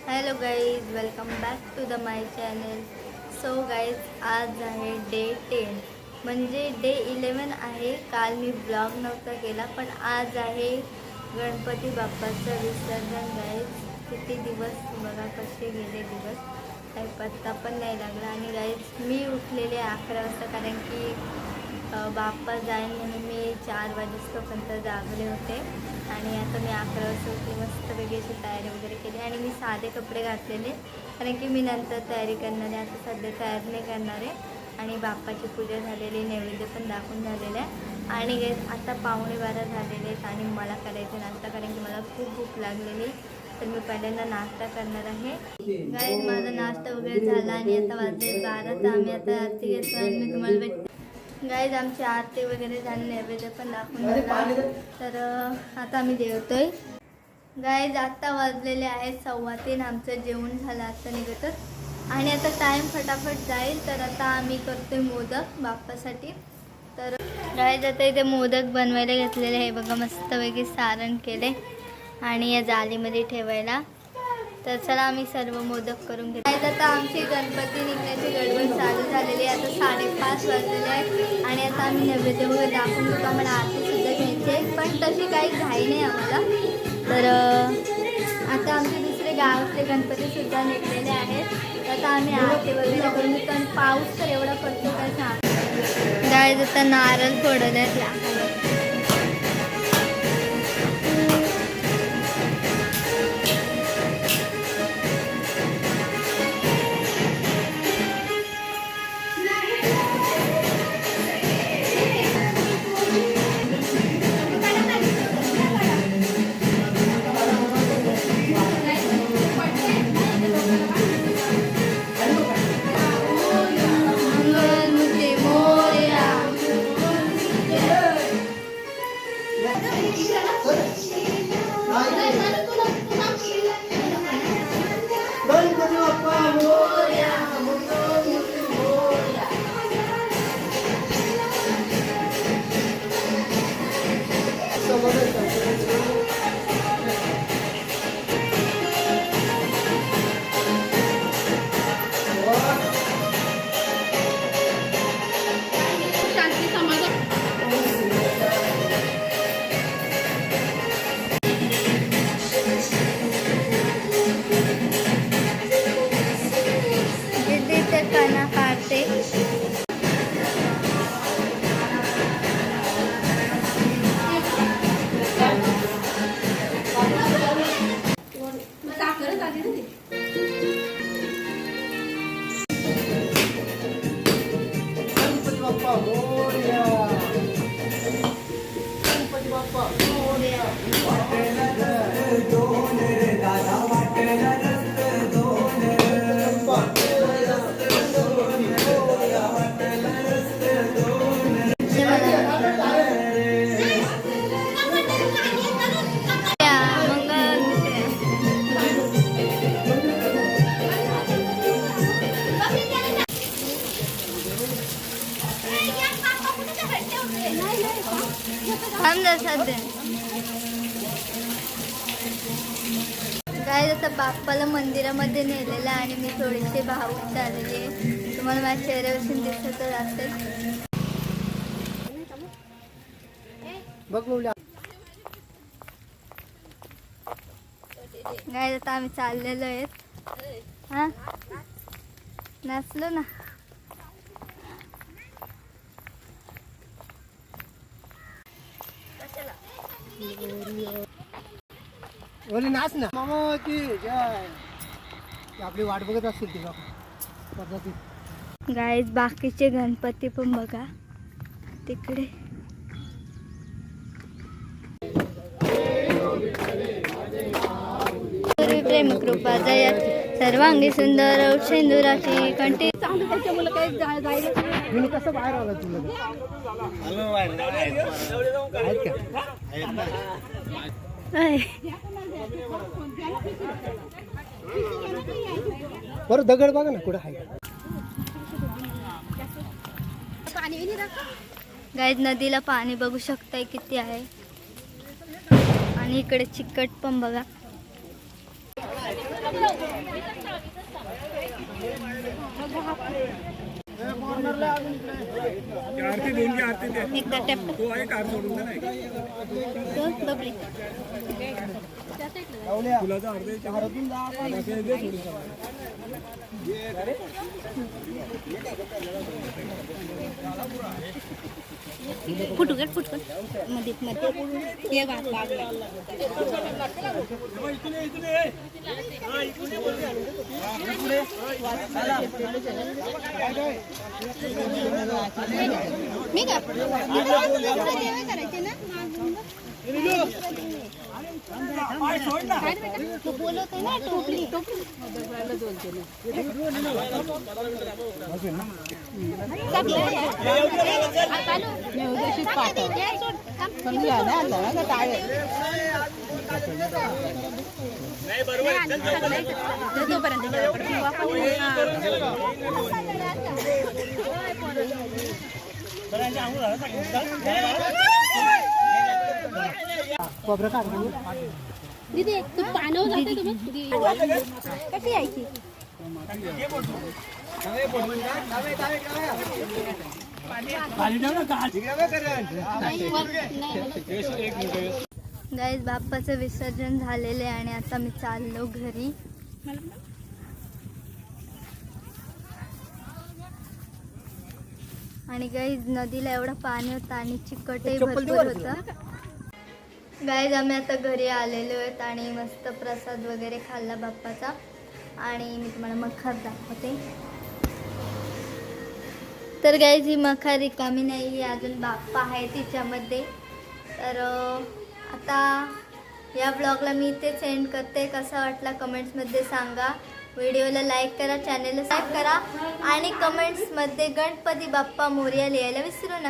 Hello guys, welcome back to the my channel. So guys, आज आहे day 10 म्हणजे day 11 आहे. काल मी ब्लॉग नव्हता केला, पण आज आहे गणपती बाप्पाचं विसर्जन. गाईज, किती दिवस बघा कसे गेले दिवस, काही पत्ता पण नाही लागला. आणि गाईज, मी उठलेले 11 वाजता, कारण की बाप्पा जाईन म्हणून मी 4 वाजेपर्यंत जागले होते. आणि आता मी 11 वाजता उठली, मस्त वेगळीची तयारी वगैरे केली. आणि मी साधे कपडे घातलेले, कारण की मी नंतर तयारी करणार आहे. आता सध्या तयारी नाही करणार आहे. आणि बाप्पाची पूजा झालेली, नैवेद्य पण दाखवून झालेलं आहे. आणि आता 11:15 झालेले आहेत आणि मला करायचं नाश्ता, कारण की मला खूप भूक लागलेली. तर मी पहिल्यांदा नाश्ता करणार आहे. गाईज, माझा नाश्ता वगैरे झाला आणि आता वाजले 12. तर आम्ही आता आरती घेतो आणि मी तुम्हाला भेटते. गाईज, आमची आरती वगैरे झाली, नैवेद्य पण दाखवून झाला. तर आता आम्ही जेवतोय. गाईज, आता वाजलेले आहेत 3:15. आमचं जेवण झालं, आता निघतच. आणि आता टाईम फटाफट जाईल. तर आता आम्ही करतोय मोदक बाप्पासाठी. तर गाईज, आता इथे मोदक बनवायला घेतलेले आहे. बघा, मस्तपैकी सारण केले आणि या जालीमध्ये ठेवायला. तर चला आम्ही सर्व मोदक करून घेतो. आता आमची गणपती निघण्याची गडबड चालू झालेली आहे. आता 5:30 वाजलेले आहेत आणि आता आम्ही नैवेद्य वगैरे दाखवून घेतो. आम्हाला आरतीसुद्धा घ्यायची आहे, पण तशी काही घाई नाही आम्हाला. तर आता आमचे दुसरे गावातले गणपतीसुद्धा निघलेले आहेत. आता आम्ही आरती वगैरे करून घेतो. आणि पाऊस तर एवढा पडतो काय सांग. गाईज, आता नारळ फोडले आहेत. काना काढते. काय आता बाप्पाला मंदिरामध्ये नेलेलं आणि मी थोडीशी भावूक झालेली. तुम्हाला माझ्या चेहऱ्यावरून दिसतच असेल. काय आता आम्ही चाललेलो आहेत. हा, नाचलो ना. ओली नाच ना मामा की जय. आपली वाट बघत असतील ती पद्धती. गाईज, बाकीचे गणपती पण बघा तिकडे. प्रेम कृपा जया सर्वांगी सुंदर सिंदुराची कंठी. कसं बाहेर आला तुला बरं दगड बघा ना कुठं आहे. गाईज, नदीला पाणी बघू शकताय किती आहे. आणि इकडे चिकट पण बघा. आरती दोन की आरती दे एकदा टॅप तो आहे कार सोडून दे नाही दोन बबली फुलाचा अर्ध दे सोडून फुटुकट फुटकट मध्ये मध्ये हे वाट लागला मी का करायचे ना तू बोलत आहे ना टोपली खोबरं काढ दीदी तू पाण्यावर जाते तुम्ही कशी यायची गाईज बाप्पाचं विसर्जन झालेले आणि आता मी चाललो घरी. आणि गाईज नदीला एवढं पाणी होतं आणि चिकटही भरपूर होतं. गाईज आम्ही आता घरी आलेलो आहेत आणि मस्त प्रसाद वगैरे खाल्ला बाप्पाचा. आणि मी तुम्हाला मखर दाखवते. तर गाईज ही मखर रिकामी नाही आहे, अजून बाप्पा आहे तिच्यामध्ये. तर आता या ब्लॉगला मी इथे सेंड करते. कसा वाटला कमेंट्समध्ये सांगा. व्हिडिओला लाईक करा, चॅनलला सबस्क्राईब करा आणि कमेंट्समध्ये गणपती बाप्पा मोरया लिहायला विसरू नका.